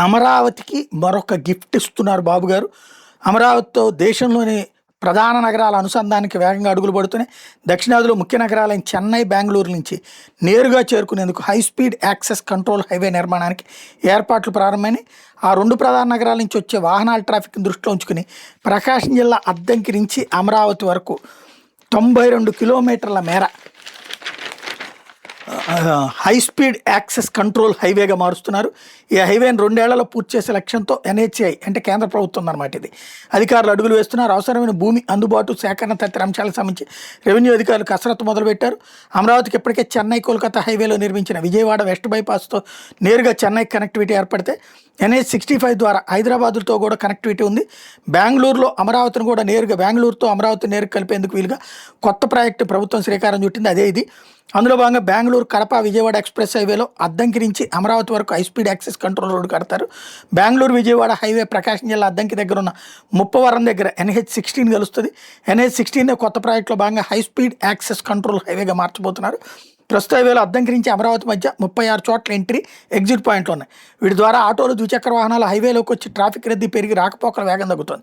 అమరావతికి మరొక గిఫ్ట్ ఇస్తున్నారు బాబు గారు. అమరావతితో దేశంలోని ప్రధాన నగరాల అనుసంధానానికి వేగంగా అడుగులు పడుతున్నాయి. దక్షిణాదిలో ముఖ్య నగరాలైన చెన్నై, బెంగళూరు నుంచి నేరుగా చేరుకునేందుకు high speed access control highway నిర్మాణానికి ఏర్పాట్లు ప్రారంభమైనాయి. ఆ రెండు ప్రధాన నగరాల నుంచి వచ్చే వాహనాల ట్రాఫిక్ని దృష్టిలో ఉంచుకుని ప్రకాశం జిల్లా అద్దంకి నుంచి అమరావతి వరకు 92 కిలోమీటర్ల మేర హై స్పీడ్ యాక్సెస్ కంట్రోల్ హైవేగా మారుస్తున్నారు. ఈ హైవేని 2 ఏళ్లలో పూర్తి చేసే లక్ష్యంతో ఎన్హెచ్ఐ అంటే కేంద్ర ప్రభుత్వం అన్నమాట ఇది అధికారులు అడుగులు వేస్తున్నారు. అవసరమైన భూమి అందుబాటు, సేకరణ తదితర అంశాలకు సంబంధించి రెవెన్యూ అధికారులు కసరత్తు మొదలుపెట్టారు. అమరావతికి ఇప్పటికే చెన్నై, కోల్కతా హైవేలో నిర్మించిన విజయవాడ వెస్ట్ బైపాస్తో నేరుగా చెన్నై కనెక్టివిటీ ఏర్పడితే NH65 ద్వారా హైదరాబాద్తో కూడా కనెక్టివిటీ ఉంది. బెంగళూరులో అమరావతిని కూడా నేరుగా బెంగళూరుతో అమరావతిని నేరుగా కలిపేందుకు వీలుగా కొత్త ప్రాజెక్టు ప్రభుత్వం శ్రీకారం చుట్టింది. అదే ఇది. అందులో భాగంగా బెంగళూరు, కడప, విజయవాడ ఎక్స్ప్రెస్ హైవేలో అద్దంకి నుంచి అమరావతి వరకు హైస్పీడ్ యాక్సెస్ కంట్రోల్ రోడ్డు కడతారు. బెంగళూరు విజయవాడ హైవే ప్రకాశం జిల్లా అద్దంకి దగ్గర ఉన్న ముప్పవరం దగ్గర NH16 కలుస్తుంది. NH16 కొత్త ప్రాజెక్టులో భాగంగా హైస్పీడ్ యాక్సెస్ కంట్రోల్ హైవేగా మార్చబోతున్నారు. ప్రస్తుత హైవేలో అద్దంకి నుంచి అమరావతి మధ్య 36 చోట్ల ఎంట్రీ, ఎగ్జిట్ పాయింట్లు ఉన్నాయి. వీటి ద్వారా ఆటోలు, ద్విచక్ర వాహనాలు హైవేలోకి వచ్చి ట్రాఫిక్ రద్దీ పెరిగి రాకపోకల వేగం తగ్గుతుంది.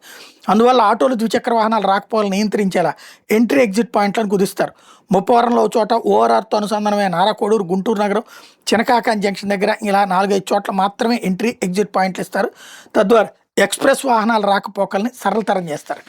అందువల్ల ఆటోలు, ద్విచక్ర వాహనాలు రాకపోకలు నియంత్రించేలా ఎంట్రీ, ఎగ్జిట్ పాయింట్లను కుదిస్తారు. ముప్పవరంలో చోట ఓఆర్ఆర్తో అనుసంధానమైన నారాకోడూరు, గుంటూరు నగరం, చినకాకాన్ జంక్షన్ దగ్గర ఇలా 4-5 చోట్ల మాత్రమే ఎంట్రీ, ఎగ్జిట్ పాయింట్లు ఇస్తారు. తద్వారా ఎక్స్ప్రెస్ వాహనాల రాకపోకల్ని సరళతరం చేస్తారు.